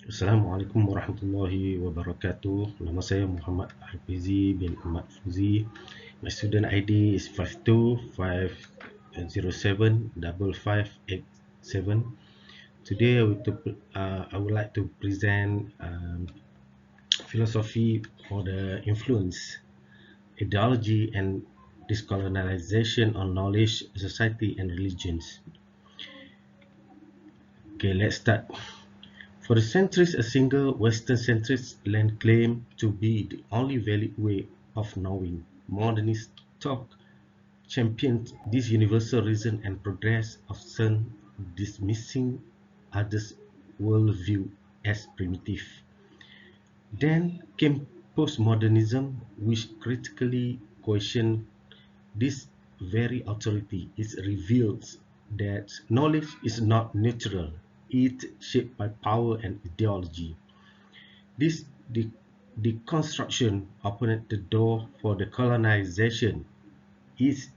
Assalamualaikum warahmatullahi wabarakatuh. Nama saya Muhammad Hafizi bin Ahmad Fuzi. My student ID is 5250755587. Today I would like to present philosophy for the influence, ideology and discolonization on knowledge, society and religions. Okay, let's start. For the centuries, a single Western-centrist lens claimed to be the only valid way of knowing. Modernist thought championed this universal reason and progress, often dismissing others' worldview as primitive. Then came postmodernism, which critically questioned this very authority. It reveals that knowledge is not neutral, it is shaped by power and ideology. This deconstruction opened the door for decolonization, is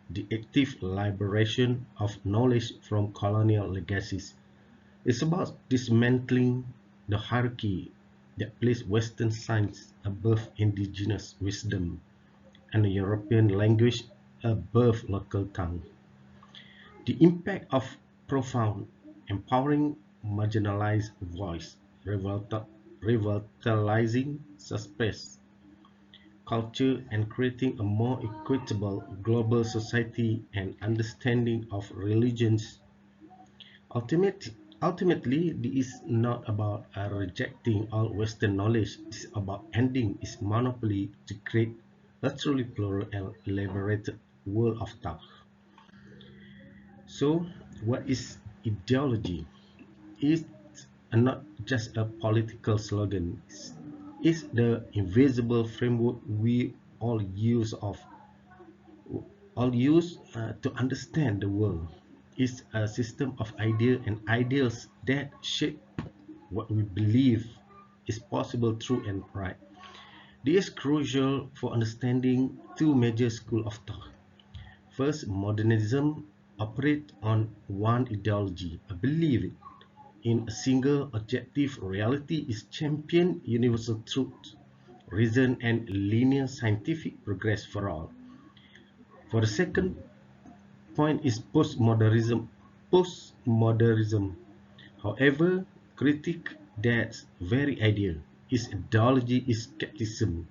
the active liberation of knowledge from colonial legacies. It's about dismantling the hierarchy that placed Western science above indigenous wisdom and the European language above local tongue. The impact of profound, empowering marginalized voice, revitalizing suppressed culture and creating a more equitable global society and understanding of religions. Ultimately, this is not about rejecting all Western knowledge. It's about ending its monopoly to create a truly plural and liberated world of thought. So, what is ideology? It's not just a political slogan. It's the invisible framework we all use to understand the world. It's a system of ideas and ideals that shape what we believe is possible, true, and right. This is crucial for understanding two major schools of thought. First, modernism operates on one ideology, a belief in a single objective reality is championed universal truth, reason, and linear scientific progress for all. For the second point is postmodernism. Postmodernism, however, critique that very idea. Its ideology is skepticism.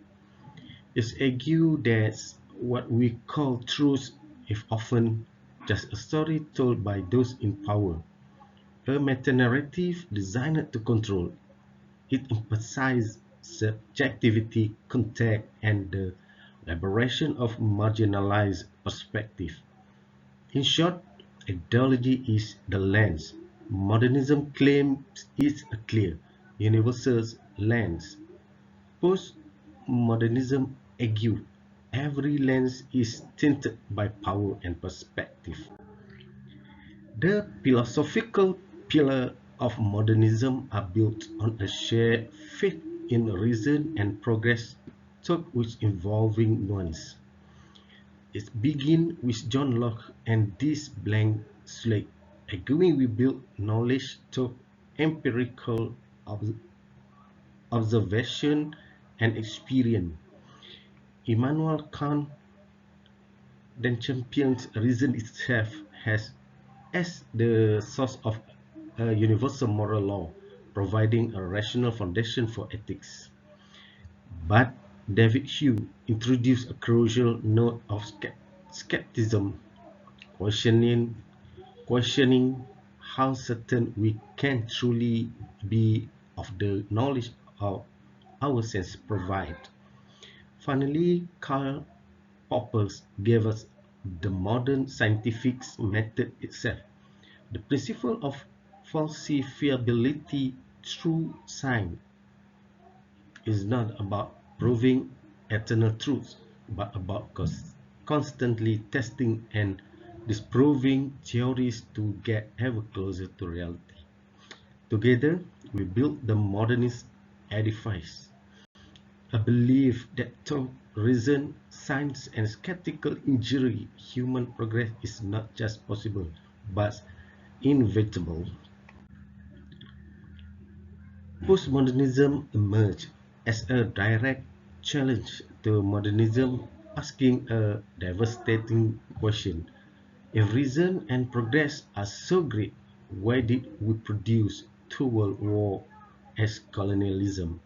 It argues that what we call truth is often just a story told by those in power, a meta-narrative designed to control. It emphasizes subjectivity, contact, and the liberation of marginalized perspective. In short, ideology is the lens. Modernism claims it's a clear, universal lens. Postmodernism argues every lens is tinted by power and perspective. The philosophical pillars of modernism are built on a shared faith in reason and progress, thought which involving nuance. It begins with John Locke and this blank slate, arguing we build knowledge through empirical observation and experience. Immanuel Kant then champions reason itself as the source of a universal moral law, providing a rational foundation for ethics. But David Hume introduced a crucial note of skepticism, questioning questioning how certain we can truly be of the knowledge of our senses provide. Finally, Karl Popper gave us the modern scientific method itself, the principle of falsifiability. True science is not about proving eternal truths, but about constantly testing and disproving theories to get ever closer to reality. Together, we build the modernist edifice, a belief that through reason, science, and skeptical inquiry, human progress is not just possible, but inevitable. Postmodernism emerged as a direct challenge to modernism, asking a devastating question. If reason and progress are so great, why did we produce two world wars as colonialism?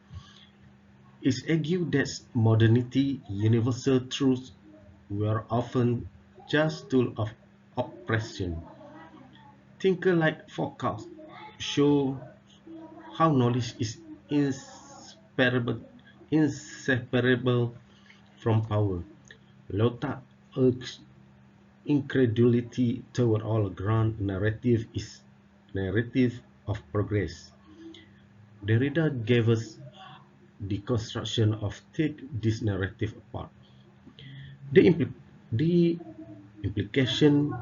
It's argued that modernity, universal truths were often just tools of oppression. Thinkers like Foucault show how knowledge is inseparable, inseparable from power. Lyotard urged incredulity toward all grand narrative is narrative of progress. Derrida gave us the construction of take this narrative apart. The, the implication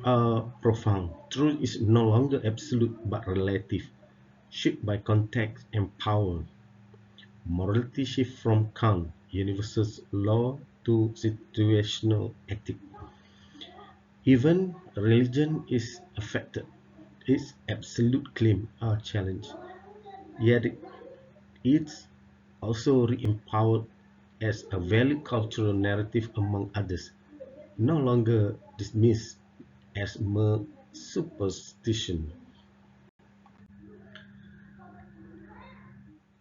are profound. Truth is no longer absolute but relative, shaped by context and power. Morality shifts from Kant, universal law, to situational ethics. Even religion is affected. Its absolute claims are challenged. Yet it's also re-empowered as a valid cultural narrative among others, no longer dismissed as mere superstition.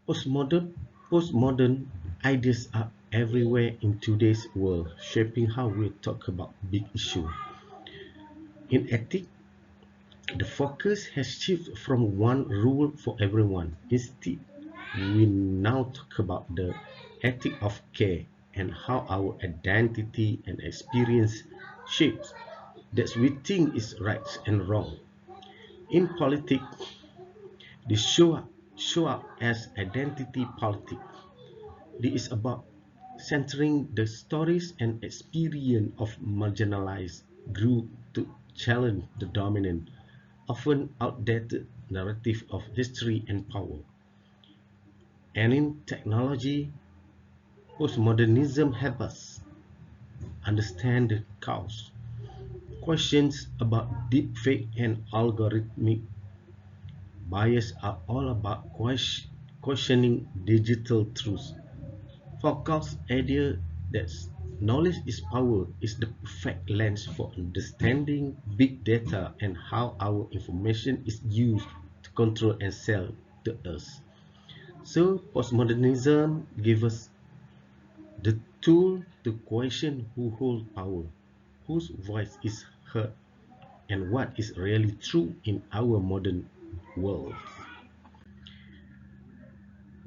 Postmodern ideas are everywhere in today's world, shaping how we talk about big issues. In ethics, the focus has shifted from one rule for everyone. Instead, we now talk about the ethic of care and how our identity and experience shapes that we think is right and wrong. In politics, they show up as identity politics. This is about centering the stories and experience of marginalized groups to challenge the dominant, often outdated narrative of history and power. And in technology, postmodernism helps us understand the cause. Questions about deepfake and algorithmic bias are all about questioning digital truth. Foucault's idea that knowledge is power is the perfect lens for understanding big data and how our information is used to control and sell to us. So, postmodernism gives us the tool to question who holds power, whose voice is heard, and what is really true in our modern world.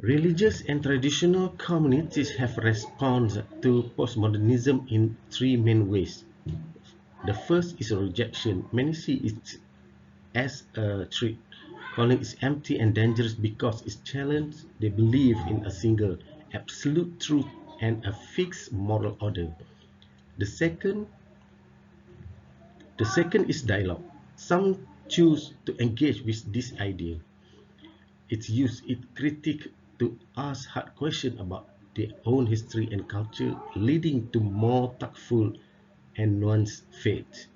Religious and traditional communities have responded to postmodernism in three main ways. The first is rejection. Many see it as a threat, calling it empty and dangerous because it challenges their belief in a single absolute truth and a fixed moral order. The second, the second is dialogue. Some choose to engage with this idea. It uses its critique to ask hard questions about their own history and culture, leading to more tactful and nuanced faith.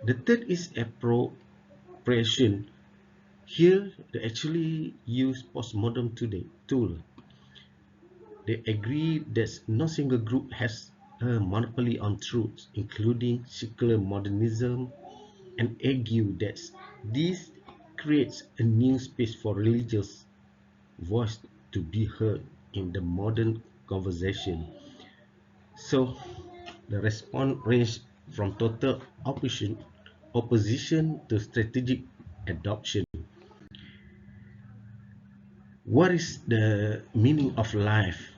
The third is appropriation. Here, they actually use postmodern today tool. They agree that no single group has a monopoly on truth, including secular modernism, and argue that this creates a new space for religious voice to be heard in the modern conversation. So the response ranged from total opposition to strategic adoption. What is the meaning of life?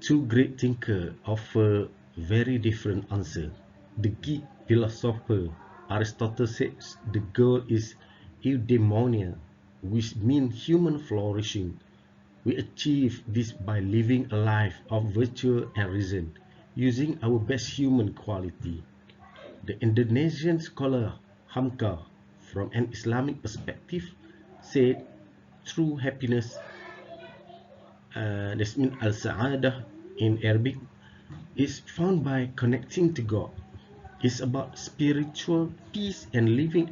Two great thinkers offer very different answers. The Greek philosopher Aristotle says the goal is eudaimonia, which means human flourishing. We achieve this by living a life of virtue and reason, using our best human quality. The Indonesian scholar Hamka, from an Islamic perspective, said true happiness, this means al-sa'adah in Arabic, is found by connecting to God. It's about spiritual peace and living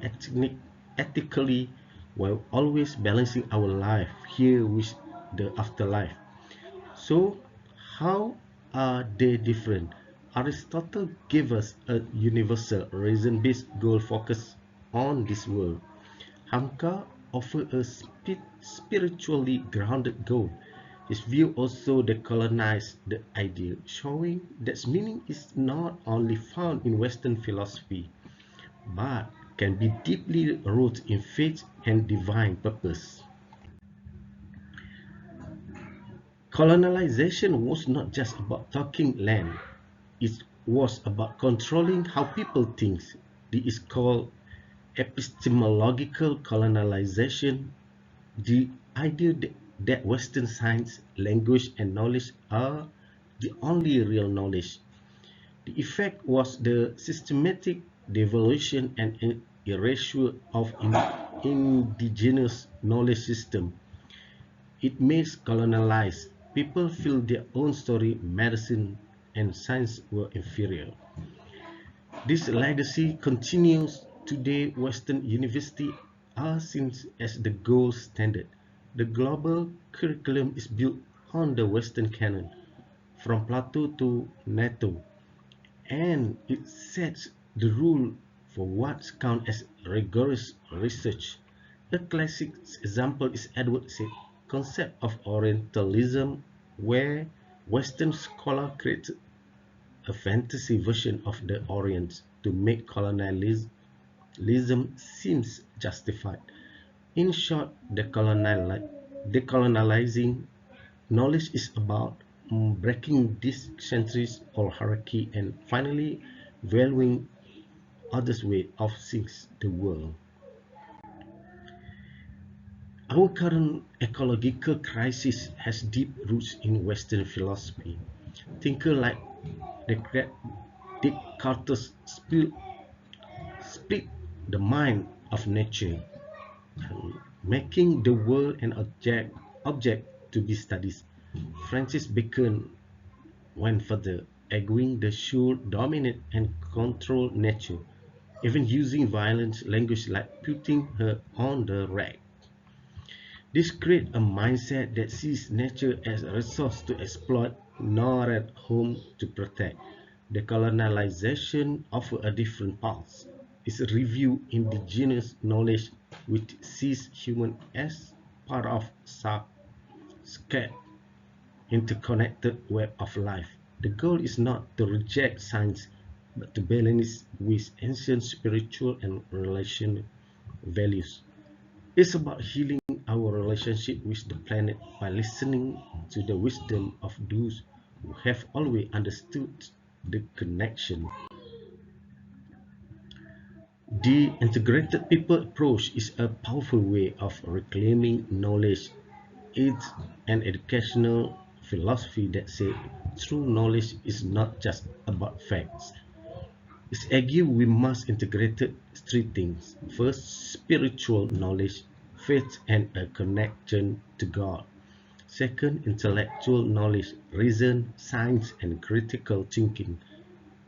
ethically while always balancing our life here with the afterlife. So, how are they different? Aristotle gave us a universal reason-based goal focused on this world. Hamka offers a spiritually grounded goal. His view also decolonized the idea, showing that meaning is not only found in Western philosophy, but can be deeply rooted in faith and divine purpose. Colonization was not just about taking land, it was about controlling how people think. This is called epistemological colonization, the idea that Western science, language, and knowledge are the only real knowledge. The effect was the systematic devolution and erasure of indigenous knowledge system. It makes colonized people feel their own story, medicine, and science were inferior. This legacy continues today. Western universities are seen as the gold standard. The global curriculum is built on the Western canon, from Plato to Nato, and it sets the rule for what counts as rigorous research. A classic example is Edward Said's concept of Orientalism, where Western scholars created a fantasy version of the Orient to make colonialism seems justified. In short, decolonizing knowledge is about breaking this centuries or hierarchy and finally valuing others' way of seeing the world. Our current ecological crisis has deep roots in Western philosophy. Thinkers like Descartes split the mind of nature, making the world an object to be studied. Francis Bacon went further, arguing the should dominate and control nature, even using violent language like putting her on the rack. This creates a mindset that sees nature as a resource to exploit, not at home to protect. Decolonization offers a different path. It reviews indigenous knowledge which sees humans as part of sacred, interconnected web of life. The goal is not to reject science, but to balance with ancient spiritual and relational values. It's about healing our relationship with the planet by listening to the wisdom of those who have always understood the connection. The integrated people approach is a powerful way of reclaiming knowledge. It's an educational philosophy that says true knowledge is not just about facts. It's argue we must integrate three things. First, spiritual knowledge, faith and a connection to God. Second, intellectual knowledge, reason, science and critical thinking.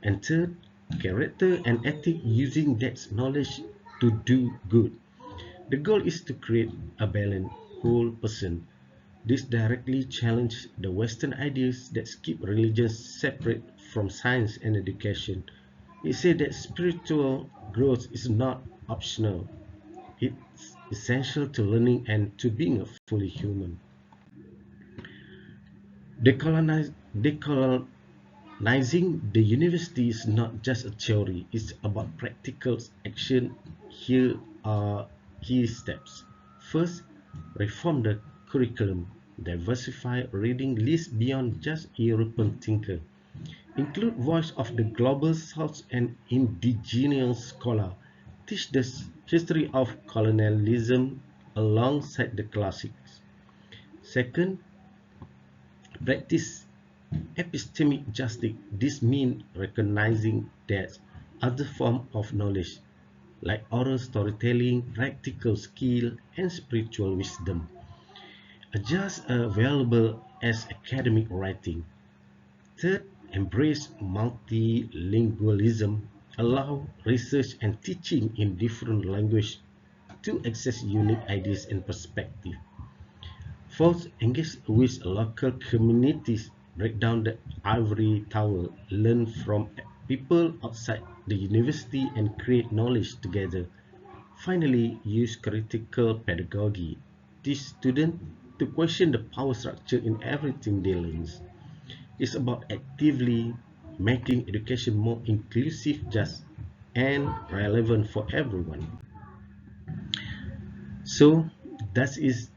And third, character and ethics using that knowledge to do good. The goal is to create a balanced whole person. This directly challenges the Western ideas that keep religion separate from science and education. It said that spiritual growth is not optional. It's essential to learning and to being a fully human. Decolonizing the university is not just a theory, it's about practical action. Here are key steps. First, reform the curriculum. Diversify reading lists beyond just European thinker. Include voice of the global south and indigenous scholar. Teach the history of colonialism alongside the classics. Second, practice epistemic justice. This means recognizing that other forms of knowledge, like oral storytelling, practical skill, and spiritual wisdom, are just as valuable as academic writing. Third, embrace multilingualism. Allow research and teaching in different languages to access unique ideas and perspectives. Fourth, engage with local communities, break down the ivory tower, learn from people outside the university and create knowledge together. Finally, use critical pedagogy. Teach students to question the power structure in everything they learn. It's about actively making education more inclusive, just, and relevant for everyone. So that is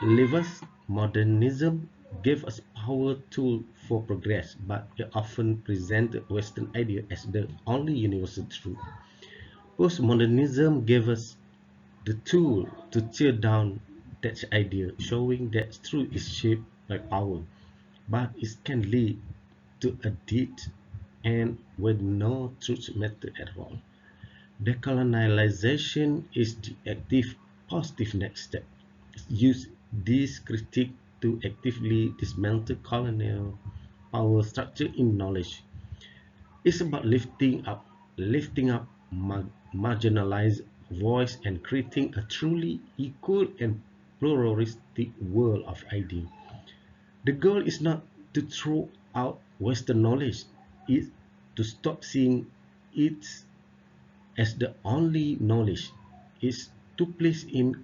Levers modernism gave us power tool for progress, but it often presented Western idea as the only universal truth. Postmodernism gave us the tool to tear down that idea, showing that truth is shaped by power, but it can lead to a deed and with no truth matter at all. Decolonialization is the active, positive next step. Use this critique to actively dismantle colonial power structure in knowledge. It's about lifting up marginalized voice and creating a truly equal and pluralistic world of ideas. The goal is not to throw out Western knowledge, it's to stop seeing it as the only knowledge, is to place in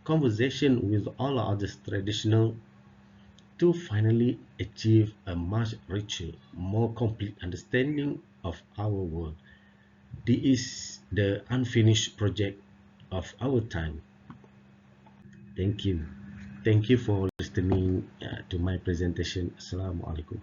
conversation with all others traditional to finally achieve a much richer, more complete understanding of our world. This is the unfinished project of our time. Thank you. Thank you for listening to my presentation. Assalamu alaikum.